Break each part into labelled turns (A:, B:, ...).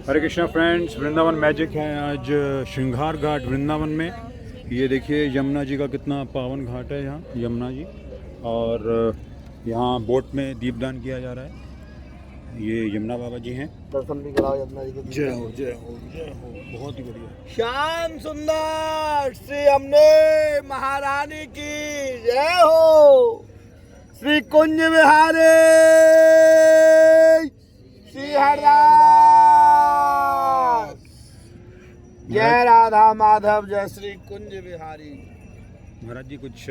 A: हरे Krishna friends, Vrindavan magic है आज श्रृंगार घाट वृंदावन में। ये देखिए यमुना जी का कितना पावन घाट है यहाँ यमुना जी, और यहाँ बोट में दीपदान किया जा रहा है। ये यमुना बाबा जी हैं,
B: दर्शन भी कराओ यमुना जी के।
A: जय हो जय हो जय हो, बहुत ही बढ़िया।
B: श्याम सुंदर श्री यमुने महारानी की जय हो। श्री कुंज विहारी श्री हरदास, जय राधा माधव, जय श्री कुंज विहारी।
A: महाराज जी कुछ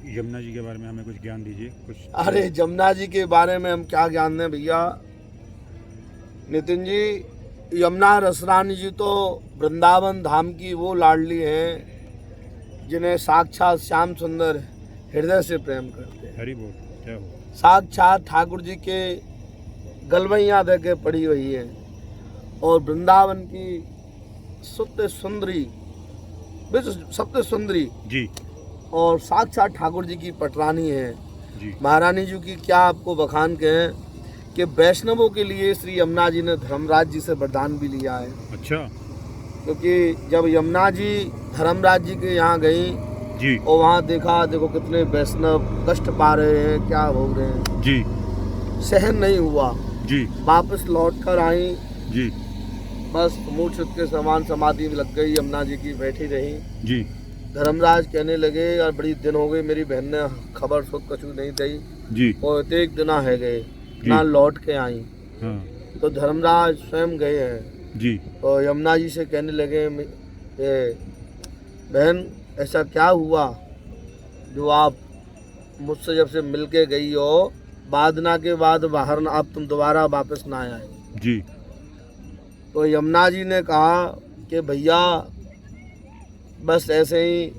A: यमुना जी के बारे में हमें कुछ ज्ञान दीजिए कुछ।
B: अरे यमुना जी के बारे में हम क्या ज्ञान दें भैया। नितिन जी, यमुना रसरानी जी तो वृंदावन धाम की वो लाडली हैं जिन्हें साक्षात श्याम सुंदर हृदय से प्रेम करते हैं।
A: हरि बोल, जय हो।
B: साक्षात ठाकुर जी के गलवैया दे के पड़ी हुई है, और वृंदावन की सत्य सुंदरी, सत्य सुंदरी
A: जी,
B: और साक्षात ठाकुर जी की पटरानी है
A: जी।
B: महारानी जी की क्या आपको बखान कहें कि वैष्णवों के लिए श्री यमुना जी ने धर्मराज जी से वरदान भी लिया है।
A: अच्छा,
B: क्योंकि जब यमुना जी धर्मराज जी के यहाँ गई
A: जी
B: और वहाँ देखा, देखो कितने वैष्णव कष्ट पा रहे हैं, क्या भोग रहे हैं,
A: जी
B: सहन नहीं हुआ,
A: जी
B: वापस लौट कर आई।
A: जी
B: बस मूर्छित के समान समाधि में लग गई यमुना जी की, बैठी रही।
A: जी
B: धर्मराज कहने लगे, यार बड़ी दिन हो गई, मेरी बहन ने खबर सुख कछु नहीं दी,
A: जी
B: और एक दिन है गए ना लौट के आई।
A: हाँ
B: तो धर्मराज स्वयं गए हैं,
A: जी।
B: तो यमुना जी से कहने लगे, बहन ऐसा क्या हुआ जो आप मुझसे जब से मिल के गई हो, बादना के बाद बाहर ना, अब तुम दोबारा वापस ना आए।
A: जी
B: तो यमुना जी ने कहा कि भैया बस ऐसे ही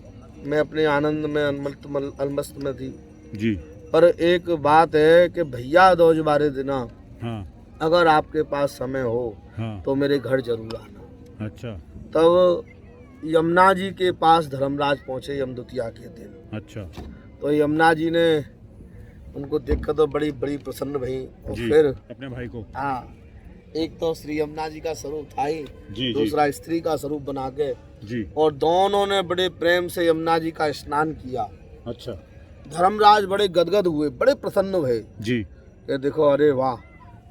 B: मैं अपने आनंद में अलमस्त में थी,
A: जी।
B: पर एक बात है कि भैया 2 दिना
A: हाँ
B: अगर आपके पास समय हो
A: हाँ।
B: तो मेरे घर जरूर आना।
A: अच्छा
B: तब यमुना जी के पास धर्मराज पहुँचे यमदूतिया के दिन।
A: अच्छा
B: तो यमुना जी ने उनको देखकर तो बड़ी बड़ी प्रसन्न भई, और
A: जी,
B: फिर
A: अपने भाई को।
B: हाँ, एक तो श्री यमुना जी का स्वरूप था ही,
A: जी
B: दूसरा स्त्री का स्वरूप बना के,
A: जी।
B: और दोनों ने बड़े प्रेम से यमुना जी का स्नान किया।
A: अच्छा
B: धर्मराज बड़े गदगद हुए, बड़े प्रसन्न हुए
A: जी
B: कि देखो, अरे वाह,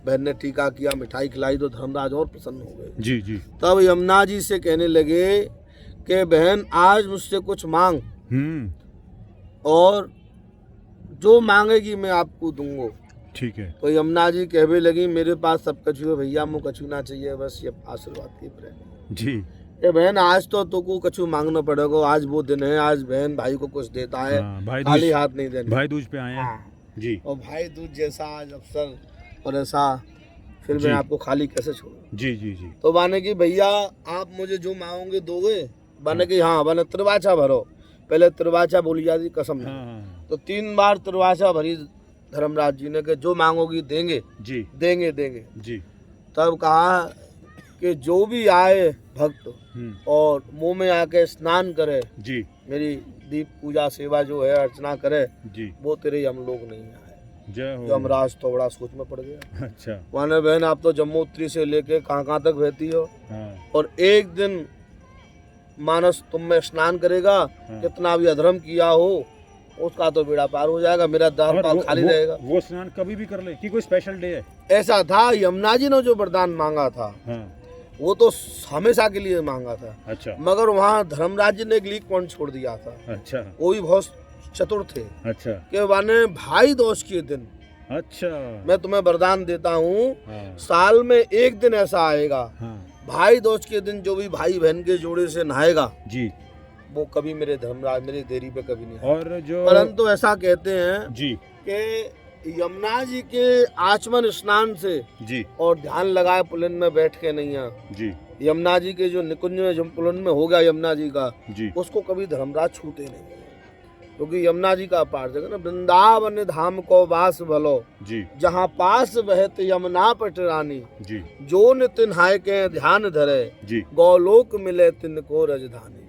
B: बहन ने टीका किया, मिठाई खिलाई, तो धर्मराज और प्रसन्न हो गए।
A: जी जी।
B: तब यमुना जी से कहने लगे कि बहन आज मुझसे कुछ मांग, और जो मांगेगी मैं आपको दूंगा।
A: ठीक है।
B: तो यमुना जी कहने लगी, मेरे पास सब कछु है भैया, मुझे कछु ना चाहिए, बस ये आशीर्वाद की प्रेम
A: जी।
B: ये बहन आज तो तुमको कछु मांगना पड़ेगा, आज वो दिन है, आज बहन भाई को कुछ देता है,
A: भाई
B: खाली हाथ नहीं देना।
A: भाई दूज पे आए हैं। जी।
B: और भाई दूज जैसा आज अवसर, और ऐसा फिर
A: जी।
B: मैं आपको खाली कैसे छोड़ूं।
A: जी जी जी।
B: तो माने कि भैया आप मुझे जो मांगोगे दोगे, माने कि हाँ, माने त्रिवाचा भरो, पहले त्रिवाचा बोली जाती कसम।
A: हाँ।
B: तो 3 बार त्रिवाचा भरी धर्मराज जी ने कि जो मांगोगी देंगे,
A: जी
B: देंगे देंगे।
A: जी।
B: तब कहा कि जो भी आए भक्त और मुंह में आके स्नान करे,
A: जी,
B: मेरी दीप पूजा सेवा जो है अर्चना करे,
A: जी,
B: वो तेरे हम लोग नहीं आए।
A: जय हो।
B: यमराज तो बड़ा सोच में पड़ गया।
A: अच्छा।
B: माने बहन आप तो जम्मूत्री से लेके कहाँ तक बहती हो, और एक दिन मानस तुम में स्नान करेगा, कितना भी अधर्म किया हो उसका तो बेड़ा पार हो जाएगा, मेरा दाल पाल खाली रहेगा।
A: वो स्नान कभी भी कर ले कि कोई स्पेशल डे है?
B: ऐसा था, यमुना जी ने जो वरदान मांगा था वो तो हमेशा के लिए मांगा था।
A: अच्छा।
B: मगर वहाँ धर्मराज जी ने एक लीक पॉइंट छोड़ दिया था।
A: अच्छा।
B: वो भी बहुत चतुर थे।
A: अच्छा।
B: कि माने भाई दोष के दिन,
A: अच्छा, मैं
B: तुम्हें वरदान देता हूँ, साल में एक दिन ऐसा आएगा, भाई दोष के दिन जो भी भाई बहन के जोड़े से नहाएगा जी, वो कभी मेरे धर्मराज मेरी देरी पे कभी नहीं। और जो परंतु ऐसा कहते हैं जी कि यमुना जी के आचमन स्नान से जी, और ध्यान लगाए पुलिन में बैठ के नहीं जी, यमुना जी के जो निकुंज में जो पुलिन में हो गया यमुना जी का जी, उसको कभी धर्मराज छूते नहीं, क्योंकि यमुना जी का पार जगह ना, वृंदावन धाम को वास भलो जी, जहाँ पास बहत यमुना पटरानी जी, जो नित नहाय के ध्यान धरे जी, गौलोक मिले तिनको रजधानी।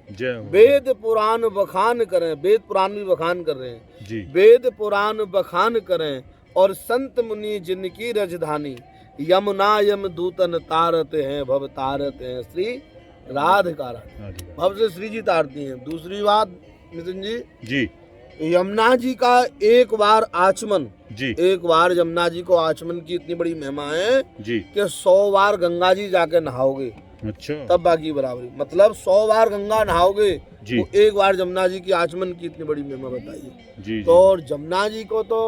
B: वेद पुराण बखान करें, वेद पुराण भी बखान कर रहे हैं जी, वेद पुराण बखान करें, और संत मुनि जिनकी रजधानी, यमुना यम दूतन तारते हैं, भव तारते हैं श्री राधिका रानी। भव से श्री जी तारती हैं। दूसरी बात नितिन जी, यमुना जी का एक बार आचमन जी, एक बार यमुना जी को आचमन की इतनी बड़ी महिमा है जी कि 100 बार गंगा जी जाके नहाओगे, अच्छा, तब बाकी बराबरी। मतलब 100 बार गंगा नहाओगे जी, तो एक बार यमुना जी की आचमन की इतनी बड़ी महिमा बताइए जी। तो यमुना जी को तो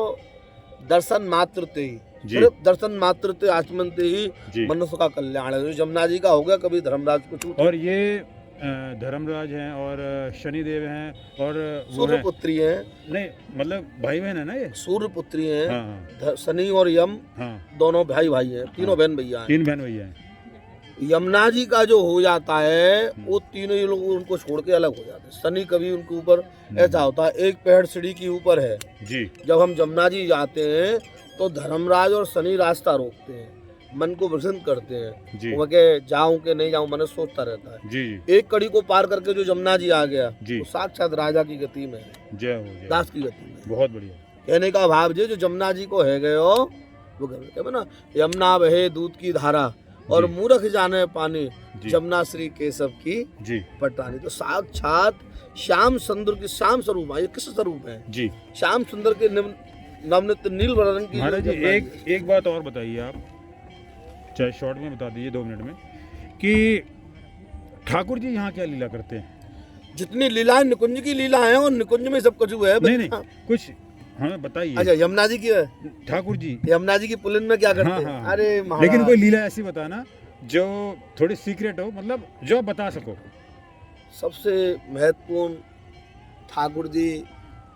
B: दर्शन मात्र ते ही, सिर्फ दर्शन मात्र ते आचमन ते ही मनुष्य का कल्याण है। यमुना जी का हो गया, कभी धर्मराज को छूट। और ये धर्मराज हैं और शनिदेव हैं और सूर्य पुत्री हैं, नहीं मतलब भाई बहन है ना, ये सूर्य पुत्री हैं। हाँ। शनि और यम, हाँ, दोनों भाई भाई हैं, तीनों बहन भैया हैं, 3 बहन भैया हैं। यमुना जी का जो हो जाता है वो तीनों ही लोग उनको छोड़ के अलग हो जाते हैं। शनि कभी उनके ऊपर ऐसा होता है, एक पैर सीढ़ी के ऊपर है जी, जब हम यमुना जी जाते हैं तो धर्मराज और शनि रास्ता रोकते हैं, मन को प्रसन्न करते हैं, वो के जाऊं के नहीं जाऊं मन सोचता रहता है जी। एक कड़ी को पार करके जो यमुना जी आ गया तो साक्षात राजा की गति में है, जय हो, दास की गति में। बहुत बढ़िया कहने का भाव जी, जो यमुना जी को है गए हो वो कहते ना, यमुना बहे दूध की धारा और मूर्ख जाने पानी, यमुना श्री केशव की जी पटानी। तो साक्षात श्याम सुंदर की श्याम स्वरूप है। ये किस स्वरूप है जी? श्याम सुंदर के नवनीत नील रंग की। महाराज जी एक बात और बताइए आप, चाहे शॉर्ट में बता दीजिए 2 मिनट में, कि ठाकुर जी यहाँ क्या लीला करते हैं? जितनी लीला निकुंज की लीला है और निकुंज में सब कुछ हुआ है। नहीं कुछ हमें बताइए। अच्छा, यमुना जी की ठाकुर जी यमुना जी की पुलिन में क्या करते हैं? हाँ। अरे लेकिन कोई लीला ऐसी बताना जो थोड़ी सीक्रेट हो, मतलब जो आप बता सको। सबसे महत्वपूर्ण ठाकुर जी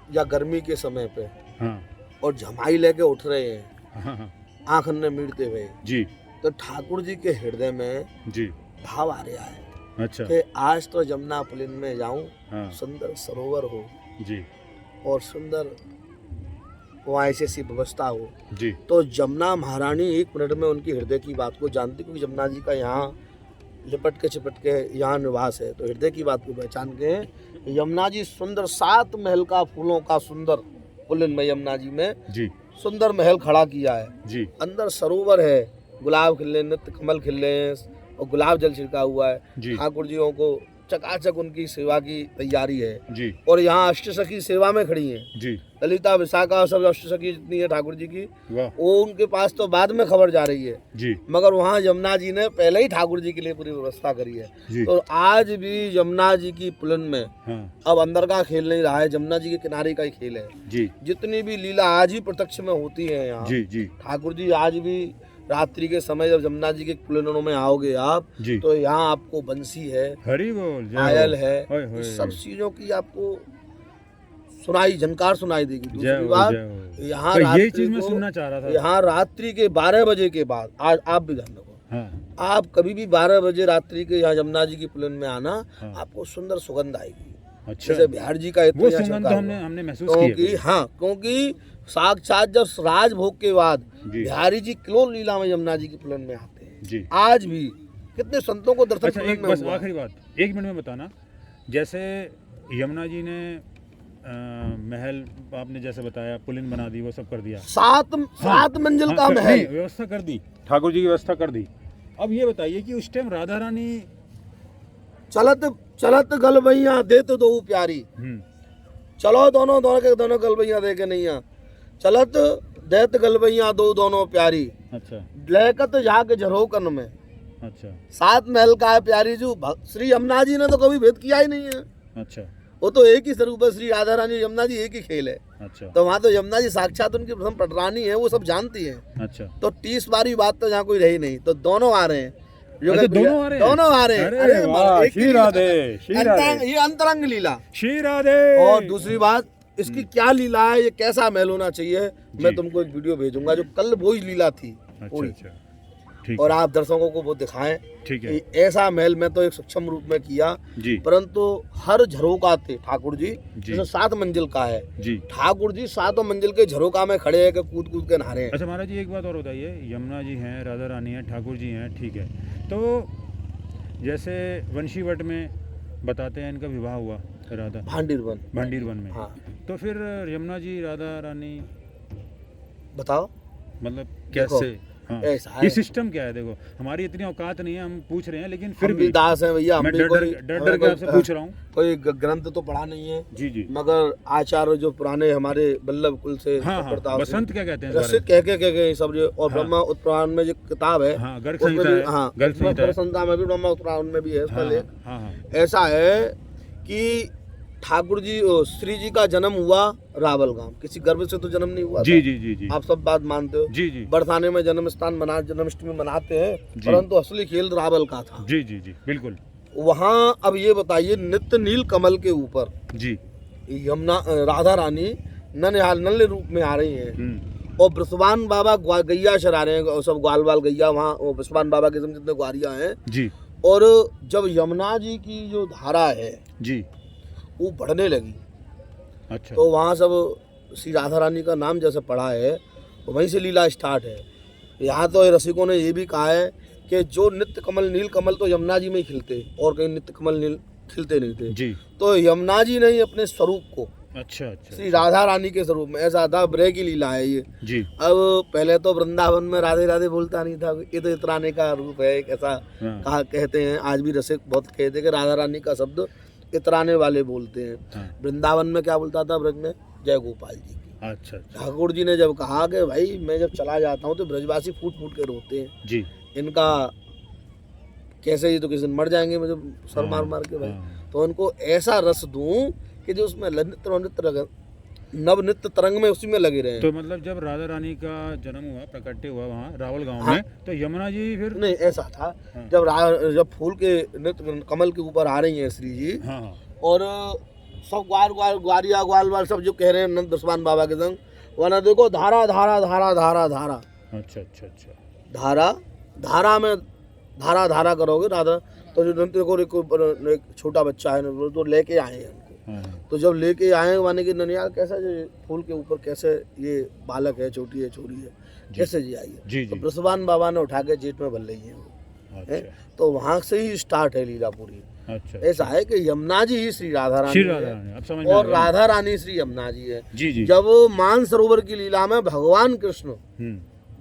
B: या गर्मी के समय पे, हाँ, और जमाई लेके उठ रहे हैं, हाँ, आंख ने मीटते हुए जी, तो ठाकुर जी के हृदय में जी भाव आ रहा है, अच्छा, कि आज तो यमुना पुलिन में जाऊं, हाँ, सुंदर सरोवर हो जी, और सुंदर वहाँ ऐसी व्यवस्था हो जी। तो यमुना महारानी 1 मिनट में उनकी हृदय की बात को जानती, क्योंकि यमुना जी का यहाँ लिपट के चिपट के यहाँ निवास है, तो हृदय की बात को पहचान के यमुना जी सुंदर 7 महल का फूलों का सुंदर पुलिन में यमुना जी में जी सुंदर महल खड़ा किया है जी। अंदर सरोवर है, गुलाब खिले, नित्य कमल खिले और गुलाब जल छिड़का हुआ है। ठाकुर जियों को चकाचक उनकी सेवा की तैयारी है जी। और यहाँ अष्टसखी सेवा में खड़ी हैं जी, ललिता विशाखा सब अष्टसखी जितनी है ठाकुर जी की, वो उनके पास तो बाद में खबर जा रही है जी, मगर वहाँ यमुना जी ने पहले ही ठाकुर जी के लिए पूरी व्यवस्था करी है। तो आज भी यमुना जी की पुलिन में, हाँ, अब अंदर का खेल नहीं रहा है, यमुना जी के किनारे का ही खेल है जी। जितनी भी लीला आज भी प्रत्यक्ष में होती है यहाँ जी, ठाकुर जी आज भी रात्रि के समय जब यमुना जी के पुलिनों में आओगे आप जी, तो यहाँ आपको बंसी है, हरि बोल, पायल है, सब चीजों की आपको सुनाई झनकार सुनाई देगी। दूसरी बात, यहाँ ये चीज मैं सुनना चाह रहा था, यहाँ रात्रि के 12 बजे के बाद, आज आप भी ध्यान रखो, हाँ, आप कभी भी 12 बजे रात्रि के यहाँ यमुना जी की पुलिन में आना, हाँ, आपको सुंदर सुगंध आएगी। अच्छा, जैसे बिहार जी का इतना सुगंध हमने महसूस किया, हाँ, क्योंकि साक्षात जब राजभोग के बाद बिहारी जी किलो लीला में यमुना जी की पुलिन में आते हैं जी। आज भी कितने संतों को दर्शन। अच्छा, एक बस आखिरी बात 1 मिनट में बताना, जैसे यमुना जी ने महल आपने जैसे बताया, पुलिन बना दी, वो सब कर दिया, 7 मंजिल का महल व्यवस्था कर दी, ठाकुर जी की व्यवस्था कर दी। अब ये बताइए कि उस टाइम राधा रानी चलत गलबैया देत दो प्यारी, चलो दोनों के दोनों गलबैया दे के नहीं, चलत देत गलबैया दो दोनों प्यारी, अच्छा, लेकत जाके झरोकन में, अच्छा, 7 महल का है प्यारी जो। श्री यमुना जी ने तो कभी भेद किया ही नहीं है, अच्छा, वो तो एक ही स्वरूप है, श्री राधा रानी यमुना जी एक ही खेल है, अच्छा, तो वहाँ तो यमुना जी साक्षात उनकी प्रथम पटरानी है, वो सब जानती है, अच्छा, तो 30 बारी बात तो यहाँ कोई रही नहीं, तो दोनों आ रहे हैं, दोनों आ रहे हैं, अरे श्री राधे, ये अंतरंग लीला श्री राधे। और दूसरी बात, इसकी क्या लीला है, ये कैसा महल होना चाहिए, मैं तुमको एक वीडियो भेजूंगा, जो कल भोज लीला थी, अच्छा, और आप दर्शकों को वो दिखाएं, ठीक है। ऐसा महल में तो एक सक्षम रूप में किया जी, परंतु हर झरोका थे ठाकुर जी, जैसे 7 मंजिल का है जी, ठाकुर जी 7 मंजिल के झरोका में खड़े हैं, कूद कूद के नहा रहे हैं। अच्छा महाराज जी, एक बात और बताइए, यमुना जी हैं, राधा रानी है, ठाकुर जी हैं, ठीक है, तो जैसे वंशीवट में बताते हैं इनका विवाह हुआ, राधा भांडीर वन में, हाँ, तो फिर यमुना जी राधा रानी बताओ, मतलब कैसे?
A: हाँ।
B: ऐसा है।
A: ये सिस्टम क्या है? देखो हमारी इतनी औकात नहीं है, हम पूछ रहे हैं, लेकिन फिर
B: हम भी दास हैं भैया, हम
A: मैं
B: भी
A: डर के आपसे पूछ रहा हूँ।
B: कोई ग्रंथ तो पढ़ा नहीं है
A: जी जी।
B: मगर आचार्य जो पुराने हमारे वल्लभ कुल से
A: हाँ हाँ, बसंत क्या कहते हैं?
B: रसिक कह सब जो, और ब्रह्मा उत्पुराण में जो किताब है,
A: हाँ, गर्ग संहिता है।
B: हाँ,
A: गर्ग संहिता है।
B: संहिता में भी, ब्रह्मा उत्पुराण में भी है इसका लेख।
A: हाँ हाँ।
B: ऐसा है कि ठाकुर जी श्री जी का जन्म हुआ रावल गांव, किसी गर्भ से तो जन्म नहीं हुआ
A: जी
B: था।
A: जी जी जी।
B: आप सब बात मानते हो।
A: जी जी।
B: बरसाने में जन्म स्थान जन्माष्टमी मनाते हैं, परंतु असली खेल रावल का था।
A: जी जी जी बिल्कुल।
B: वहाँ अब ये बताइए, नित्य नील कमल के ऊपर
A: जी
B: यमुना राधा रानी नन्हे रूप में आ रही हैं, और बृषभान बाबा गैया चरा रहे हैं, और सब ग्वाल वाल गैया वहाँ, और बृषभान बाबा के जितने ग्वारिया हैं
A: जी।
B: और जब यमुना जी की जो धारा है
A: जी
B: वो बढ़ने लगी,
A: अच्छा,
B: तो वहाँ सब श्री राधा रानी का नाम जैसे पढ़ा है, तो वहीं से लीला स्टार्ट है। यहाँ तो रसिकों ने ये भी कहा है कि जो नित्य कमल नील कमल तो यमुना जी में ही खिलते, और कहीं नित्य कमल नील खिलते नहीं थे
A: जी।
B: तो यमुना जी ने ही अपने स्वरूप को,
A: अच्छा अच्छा,
B: श्री राधा रानी के स्वरूप में, ऐसा था ब्रह की लीला है ये
A: जी।
B: अब पहले तो वृंदावन में राधे राधे बोलता नहीं था, ये तो इतराने का रूप है एक, ऐसा कहा कहते हैं। आज भी रसिक बहुत कहते हैं कि राधा रानी का शब्द इतराने वाले बोलते हैं। वृंदावन में क्या बोलता था ब्रज में? जय गोपाल जी की।
A: अच्छा।
B: ठाकुर जी ने जब कहा कि भाई मैं जब चला जाता हूँ तो ब्रजवासी फूट फूट के रोते हैं
A: जी,
B: इनका कैसे, ये तो किसी दिन मर जाएंगे मुझे सर मार मार के भाई, तो उनको ऐसा रस दूं कि जो उसमें नव नित्य तरंग में उसी में लगे रहे।
A: तो मतलब जब राधा रानी का जन्म हुआ, प्रकट्य हुआ वहाँ रावल गांव में, तो यमुना जी फिर
B: नहीं ऐसा था, जब फूल के नित्य कमल के ऊपर आ रही हैं श्री जी, और सब ग्वारिया ग्वाल वाल सब जो कह रहे हैं नंद दसवान बाबा के संग, वरना देखो धारा धारा धारा धारा धारा,
A: अच्छा अच्छा अच्छा,
B: धारा धारा में धारा धारा करोगे राधा, तो जो नंद को एक छोटा बच्चा है वो तो लेके आए हैं उनको, तो जब लेके आए माने कि ननियाल कैसा जो फूल के ऊपर कैसे ये बालक है, छोटी है, छोरी है, कैसे जी आई है, तो बृषभान बाबा ने उठा के जेठ में भर ली है वो। अच्छा। तो वहाँ से ही स्टार्ट है लीला पूरी। अच्छा। ऐसा है कि यमुना जी ही श्री राधा रानी है, और राधा रानी श्री यमुना जी है। जी जी। जब मानसरोवर की लीला में भगवान कृष्ण,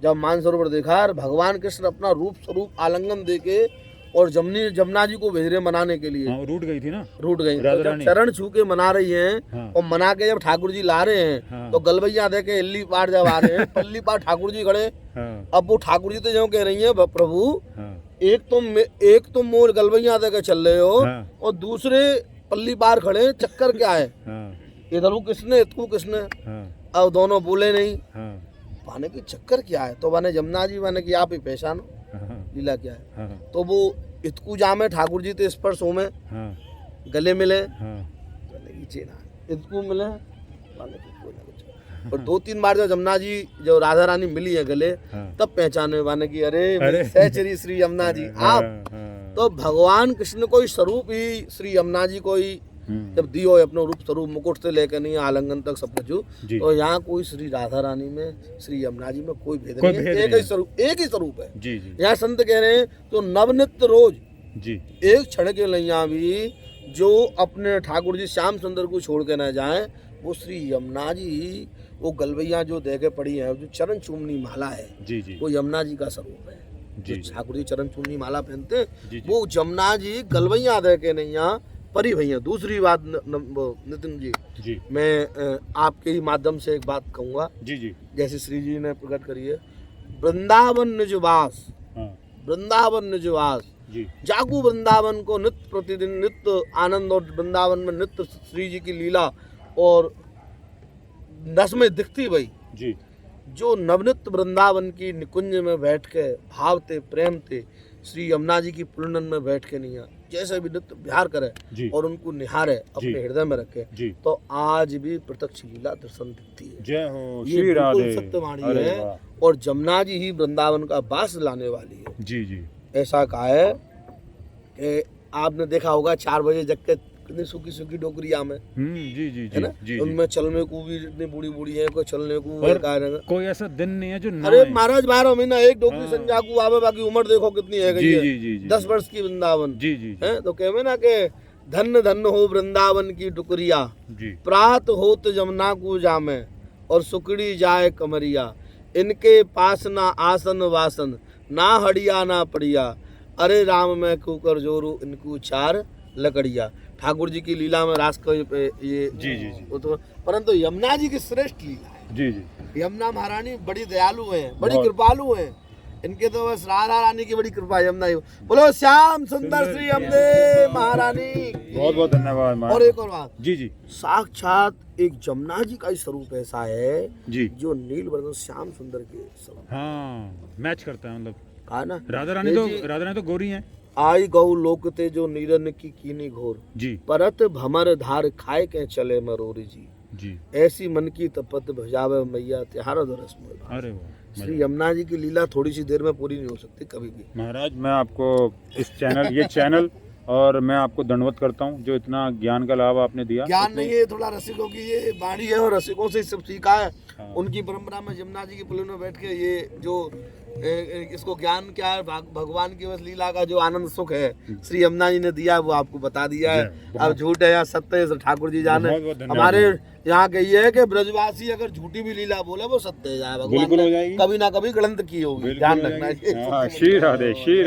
B: जब मानसरोवर देखा, भगवान कृष्ण अपना रूप स्वरूप आलिंगन देके और जमुना जी को भेज रहे मनाने के लिए,
A: रूट गई थी ना,
B: रूट गई, तो जब चरण छू के मना रही हैं, और मना के जब ठाकुर जी ला रहे हैं, तो गलबैया दे के हिल्ली पार जब आ रहे हैं, पल्ली पार ठाकुर जी खड़े, अब वो ठाकुर जी तो जो कह रही है प्रभु एक तुम मोर गलबैया दे के चल रहे हो, और दूसरे पल्ली पार खड़े, चक्कर क्या है, इधर किसने इतकू किसने, अब दोनों बोले नहीं, माने की चक्कर क्या है, तो माने जमुना जी माने की आप ही पहचानो लीला क्या है, तो वो इतकू जामे ठाकुर जी तो स्पर्श हो में गले मिले, इतकू मिले, और 2-3 बार जब जमुना जी जो राधा रानी मिली है गले, तब पहचाने माने की अरे सहचरी श्री यमुना जी आप, तो भगवान कृष्ण को ही स्वरूप ही श्री यमुना जी को ही जब दियो अपने रूप स्वरूप मुकुट से लेकर नहीं आलिंगन तक सब कुछ, तो यहाँ कोई श्री राधा रानी में श्री यमुना जी में कोई भेद नहीं है, एक ही स्वरूप है। यहाँ संत कह रहे हैं तो नवनित्य रोज जी एक क्षण के लिए भी जो अपने ठाकुर जी श्याम सुंदर को छोड़ के न जाए, वो श्री यमुना जी, वो गलबैया जो देखे पड़ी है, जो चरण चूमनी माला है, वो यमुना जी का स्वरूप है। जो ठाकुर जी चरण चूमनी माला पहनते, वो यमुना जी गलबैया देखे नहीं यहाँ परी भैया। दूसरी बात नितिन जी, मैं आपके ही माध्यम से एक बात कहूँगा, जैसे श्री जी ने प्रकट करी है, वृंदावन निजवास, वृंदावन निजवास, जागू वृंदावन को नित्य प्रतिदिन नित्य आनंद, और वृंदावन में नित्य श्री जी की लीला और नस में दिखती भाई जी, जो नवनित्य वृंदावन की निकुंज में बैठ के भाव थे, प्रेम थे, श्री यमुना जी की पुलनन में बैठ के नहीं, जैसे भी नित्य विहार करे और उनको निहारे, अपने हृदय में रखे, तो आज भी प्रत्यक्ष लीला दर्शन दिखती है। जय हो श्री राधे, सत्यवाणी है, और जमुना जी ही वृंदावन का वास लाने वाली है। जी जी। ऐसा कहा है कि आपने देखा होगा 4 बजे जग के कितनी सूखी सूखी डोकरिया में, जी जी है ना, उनमें चलने को भी इतनी बूढ़ी बूढ़ी है, कोई चलने को
A: कोई ऐसा दिन नहीं है जो ना,
B: अरे महाराज 12 महीना एक डोकरी संजा को आवे, बाकी उम्र देखो कितनी है गई है, 10 वर्ष की वृंदावन है, तो कहे ना कि धन्य धन्य हो वृंदावन की डुकरिया, प्रात होत जमुना को जामे, और सुकड़ी जाए कमरिया, इनके पास ना आसन वासन, ना हड़िया ना पड़िया, अरे राम मैं कुकर जोरू इनको चार लकड़िया। ठाकुर जी की लीला में रास को ये
A: जी जी जी
B: वो तो, परंतु यमुना जी की श्रेष्ठ लीला है।
A: जी जी।
B: यमुना महारानी बड़ी दयालु हैं, बड़ी
A: बहुत।
B: कृपालु हैं। इनके तो बस राधा रानी की बड़ी कृपा है। यमुना जी बोलो श्याम सुंदर श्री यमुने महारानी।
A: बहुत बहुत धन्यवाद महाराज।
B: और एक और बात,
A: जी जी
B: साक्षात एक जमुना जी का ही स्वरूप ऐसा है
A: जी।
B: जो नीलवर्णन श्याम सुंदर के स्वरूप
A: हाँ मैच करता है मतलब।
B: कहा ना,
A: राधा रानी तो गोरी हैं।
B: आई गौ लोकते जो नीरन की कीनी घोर,
A: जी
B: परत भमर धार खाए के चले मरोरी जी।
A: जी।
B: ऐसी मन की तपत भजावे मैया त्यार दरस मोर।
A: अरे वाह।
B: श्री यमुना जी की लीला थोड़ी सी देर में पूरी नहीं हो सकती कभी भी।
A: महाराज मैं आपको इस चैनल ये चैनल और मैं आपको दंडवत करता हूँ जो इतना ज्ञान का लाभ आपने दिया।
B: ज्ञान नहीं है, थोड़ा रसिकों की ये वाणी है और रसिकों से सब सीखा है।
A: हाँ।
B: उनकी परंपरा में यमुना जी की पुलिन में बैठ के ये जो इसको ज्ञान क्या है, भगवान की बस लीला का जो आनंद सुख है श्री यमुना जी ने दिया वो आपको बता दिया है। अब झूठ है या सत्य है सब ठाकुर जी जाने।
A: बहुत धन्यवाद।
B: हमारे यहाँ कही है कि ब्रजवासी अगर झूठी भी लीला बोले वो सत्य है, भगवान
A: बिल्कुल हो
B: ने
A: जाएगी।
B: कभी ना कभी गलत की होगी, ध्यान रखना।
A: श्री राधे श्री